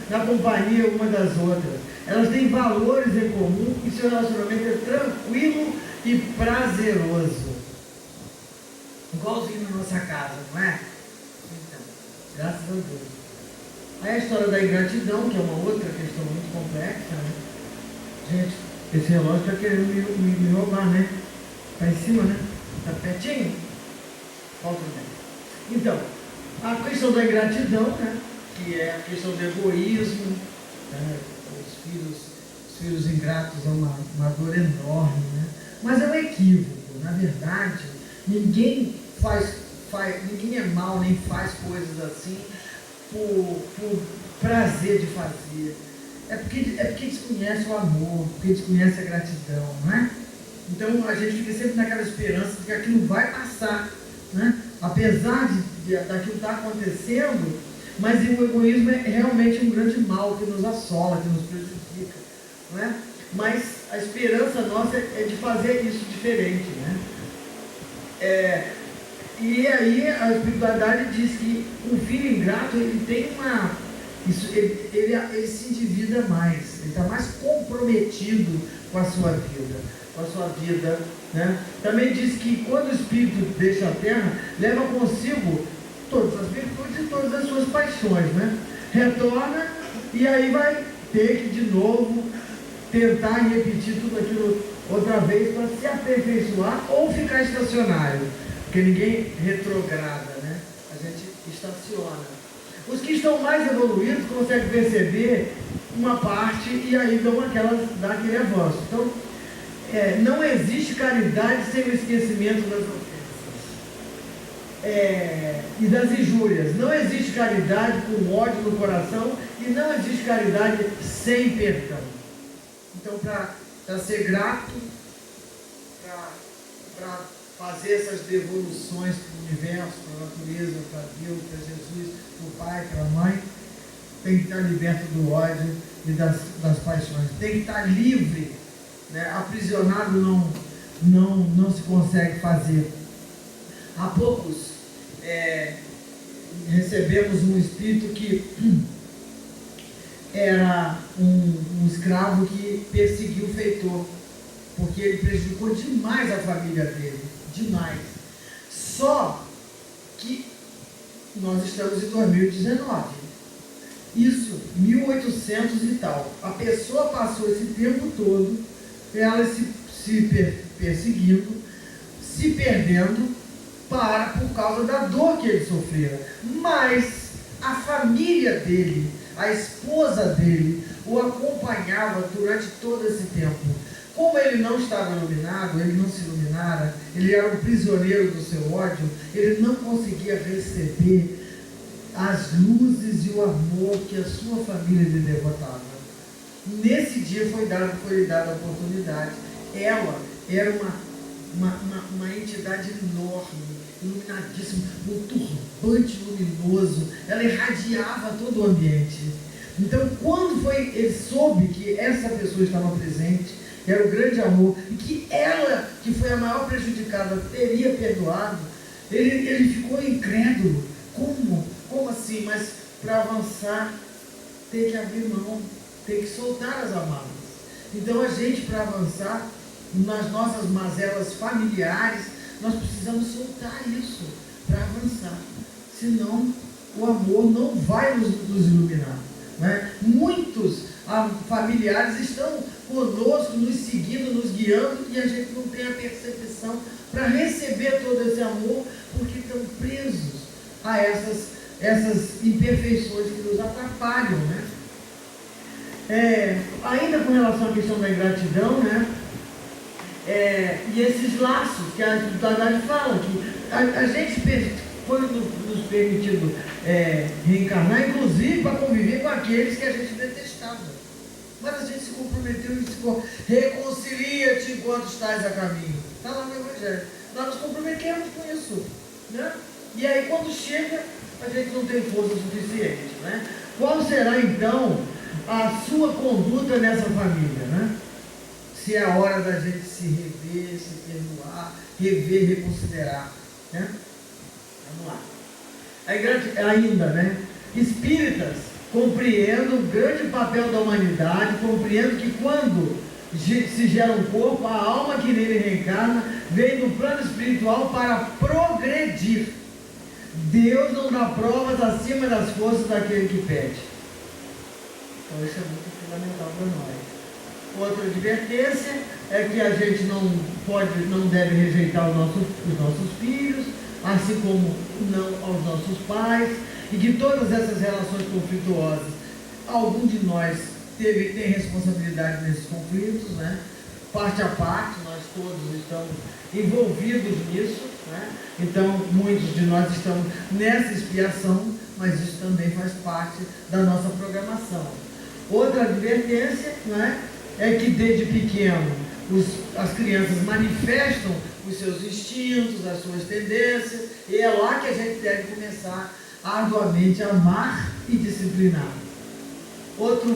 B: na companhia uma das outras. Elas têm valores em comum e seu relacionamento é tranquilo e prazeroso. Igualzinho na nossa casa, não é? Então, graças a Deus. Aí a história da ingratidão, que é uma outra questão muito complexa, né? Gente, esse relógio está querendo me roubar, né? Está em cima, né? Está pertinho? Falta bem. Então, a questão da ingratidão, né? Que é a questão do egoísmo, né? Os filhos ingratos é uma dor enorme, né? Mas é um equívoco. Na verdade, ninguém ninguém é mal, nem faz coisas assim por prazer de fazer. É porque desconhece o amor, porque desconhece a gratidão, não é? Então a gente fica sempre naquela esperança de que aquilo vai passar, né? Apesar daquilo estar acontecendo, mas o egoísmo é realmente um grande mal que nos assola, que nos prejudica, não é? Mas a esperança nossa é de fazer isso diferente, né? E aí a espiritualidade diz que um filho ingrato, ele tem ele se endivida mais, ele está mais comprometido com a sua vida, né? Também diz que quando o espírito deixa a terra, leva consigo todas as virtudes e todas as suas paixões, né? Retorna e aí vai ter que de novo tentar repetir tudo aquilo outra vez para se aperfeiçoar ou ficar estacionário, porque ninguém retrograda, né? A gente estaciona. Os que estão mais evoluídos conseguem perceber uma parte e aí dá aquele avanço. Então, não existe caridade sem o esquecimento das ofensas e das injúrias. Não existe caridade com ódio no coração e não existe caridade sem perdão. Então, para ser grato, para fazer essas devoluções para o universo, para a natureza, para Deus, para Jesus, para o Pai, para a Mãe, tem que estar liberto do ódio e das paixões. Tem que estar livre, né? Aprisionado não se consegue fazer. Há poucos recebemos um espírito que era um escravo que perseguiu o feitor, porque ele prejudicou demais a família dele, demais. Só que nós estamos em 2019. Isso, 1800 e tal. A pessoa passou esse tempo todo, ela se perseguindo, se perdendo por causa da dor que ele sofrera. Mas a família dele, a esposa dele, o acompanhava durante todo esse tempo. Como ele não estava iluminado, ele não se iluminara, ele era um prisioneiro do seu ódio, ele não conseguia receber as luzes e o amor que a sua família lhe devotava. Nesse dia foi lhe dada a oportunidade. Ela era uma entidade enorme, iluminadíssima, um turbante luminoso, ela irradiava todo o ambiente. Então, quando ele soube que essa pessoa estava presente, que era o grande amor, e que ela, que foi a maior prejudicada, teria perdoado, ele ficou incrédulo. Como assim? Mas para avançar, tem que abrir mão, tem que soltar as amarras. Então, a gente, para avançar nas nossas mazelas familiares, nós precisamos soltar isso para avançar. Senão, o amor não vai nos iluminar. Né? Muitos familiares estão conosco, nos seguindo, nos guiando, e a gente não tem a percepção para receber todo esse amor, porque estão presos a essas imperfeições que nos atrapalham. Né? Ainda com relação à questão da ingratidão, né? E esses laços que a espiritualidade fala, que a gente foi nos permitido reencarnar, inclusive para conviver com aqueles que a gente detestava. Mas a gente se comprometeu e disse: reconcilia-te enquanto estás a caminho. Está lá no Evangelho. Nós nos comprometemos com isso. Né? E aí, quando chega, a gente não tem força suficiente. Né? Qual será, então, a sua conduta nessa família? Né? Se é a hora da gente se rever, se perdoar, reconsiderar. Né? Vamos lá. Ainda, né? Espíritas, compreendo o grande papel da humanidade, compreendo que quando se gera um corpo, a alma que nele reencarna vem do plano espiritual para progredir. Deus não dá provas acima das forças daquele que pede. Então isso é muito fundamental para nós. Outra advertência é que a gente não deve rejeitar os nossos filhos, assim como não aos nossos pais, e que todas essas relações conflituosas, algum de nós tem responsabilidade nesses conflitos, né? Parte a parte, nós todos estamos envolvidos nisso, né? Então muitos de nós estamos nessa expiação, mas isso também faz parte da nossa programação. Outra advertência, né, é que desde pequeno as crianças manifestam os seus instintos, as suas tendências, e é lá que a gente deve começar arduamente a amar e disciplinar. Outro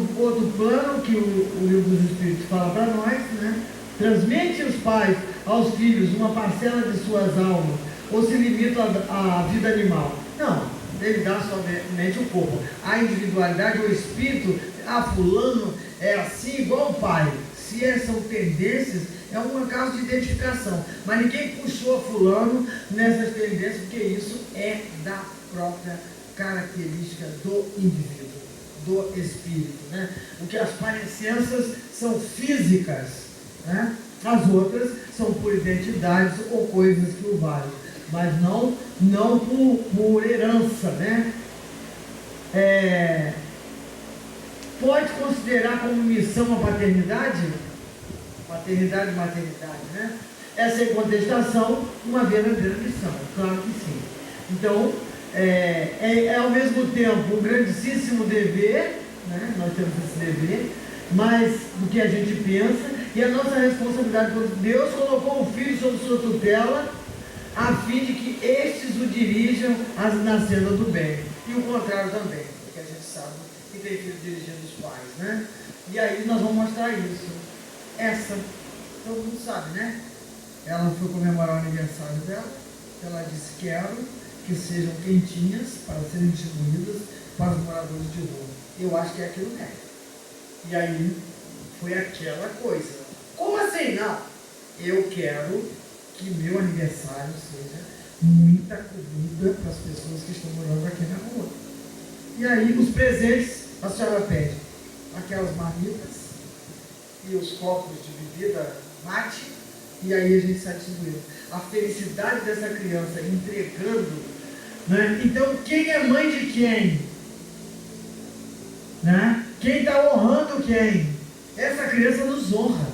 B: plano que o Livro dos Espíritos fala para nós, né? Transmite os pais aos filhos uma parcela de suas almas, ou se limita à vida animal? Não, ele dá somente o corpo. A individualidade, o espírito, fulano é assim igual o pai. Se são tendências, é um caso de identificação. Mas ninguém puxou fulano nessas tendências, porque isso é da própria característica do indivíduo, do espírito. Né? Porque as parecenças são físicas, né? As outras são por identidades ou coisas que o valem, mas não por herança. Né? Pode considerar como missão a paternidade? Paternidade e maternidade, né? É sem contestação uma verdadeira missão, claro que sim. Então, é ao mesmo tempo um grandíssimo dever, né? Nós temos esse dever, mas do que a gente pensa, e a nossa responsabilidade, quando Deus colocou o filho sob sua tutela, a fim de que estes o dirijam na senda do bem, e o contrário também, porque a gente sabe que tem filho dirigindo os pais, né? E aí nós vamos mostrar isso. Essa, todo mundo sabe, né? Ela foi comemorar o aniversário dela, ela disse: quero que sejam quentinhas para serem distribuídas para os moradores de rua. Eu acho que é aquilo mesmo. E aí foi aquela coisa. Como assim? Não. Eu quero que meu aniversário seja muita comida para as pessoas que estão morando aqui na rua. E aí os presentes, a senhora pede aquelas marmitas e os copos de bebida mate, e aí a gente sai distribuindo. A felicidade dessa criança entregando, né? Então quem é mãe de quem? Né? Quem está honrando quem? Essa criança nos honra.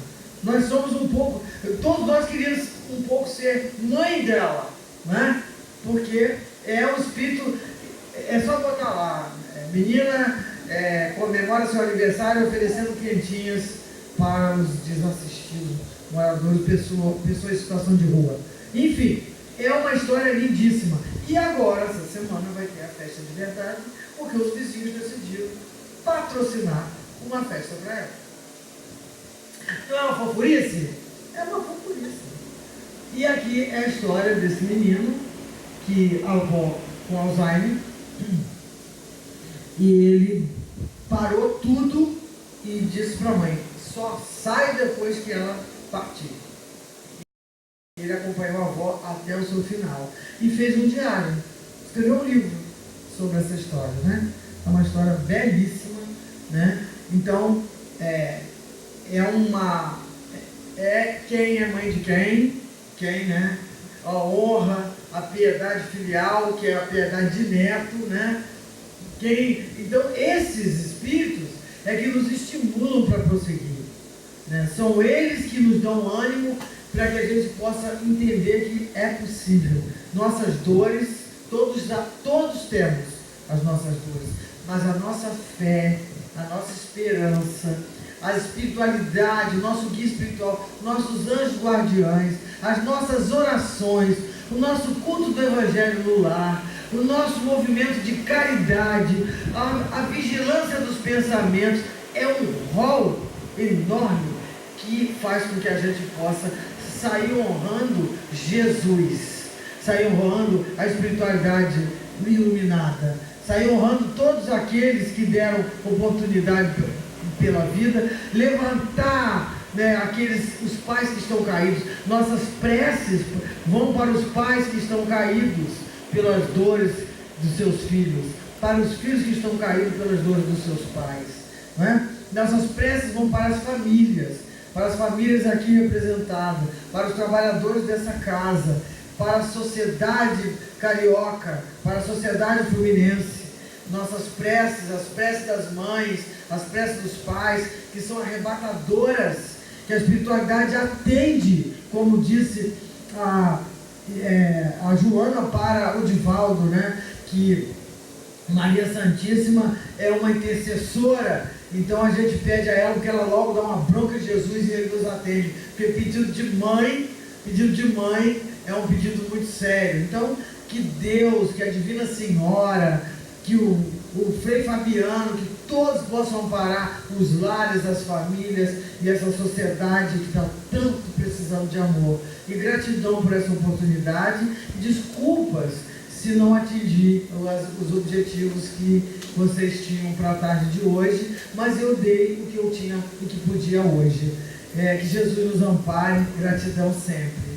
B: Nós somos um pouco, todos nós queríamos um pouco ser mãe dela, né? Porque é um espírito, é só botar lá, menina comemora seu aniversário oferecendo quentinhas para os desassistidos, moradores, pessoas em situação de rua. Enfim, é uma história lindíssima. E agora, essa semana, vai ter a festa de verdade, porque os vizinhos decidiram patrocinar uma festa para ela. Não é uma fofurice? É uma fofurice. E aqui é a história desse menino, que a avó com Alzheimer, e ele parou tudo e disse para a mãe, só sai depois que ela partir. Ele acompanhou a avó até o seu final e fez um diário, escreveu um livro sobre essa história, né? É uma história belíssima, né? Então, quem é mãe de quem, né? A honra, a piedade filial, que é a piedade de neto, né? Então, esses espíritos é que nos estimulam para prosseguir, né? São eles que nos dão ânimo para que a gente possa entender que é possível. Nossas dores, todos temos as nossas dores, mas a nossa fé, a nossa esperança, a espiritualidade, o nosso guia espiritual, nossos anjos guardiães, as nossas orações, o nosso culto do Evangelho no lar, o nosso movimento de caridade, a vigilância dos pensamentos, é um rol enorme que faz com que a gente possa sair honrando Jesus, sair honrando a espiritualidade iluminada, sair honrando todos aqueles que deram oportunidade pela vida, levantar, né, os pais que estão caídos. Nossas preces vão para os pais que estão caídos pelas dores dos seus filhos, para os filhos que estão caídos pelas dores dos seus pais, né? Nossas preces vão para as famílias aqui representadas, para os trabalhadores dessa casa, para a sociedade carioca, para a sociedade fluminense. Nossas preces, as preces das mães, as preces dos pais, que são arrebatadoras, que a espiritualidade atende, como disse a Joana para o Divaldo, né? Que Maria Santíssima é uma intercessora, então a gente pede a ela, porque ela logo dá uma bronca de Jesus e ele nos atende, porque pedido de mãe é um pedido muito sério. Então, que Deus, que a Divina Senhora, que o Frei Fabiano, que todos possam amparar os lares, as famílias e essa sociedade que está tanto precisando de amor. E gratidão por essa oportunidade, desculpas se não atingir os objetivos que vocês tinham para a tarde de hoje, mas eu dei o que eu tinha, o que podia hoje. Que Jesus nos ampare, gratidão sempre.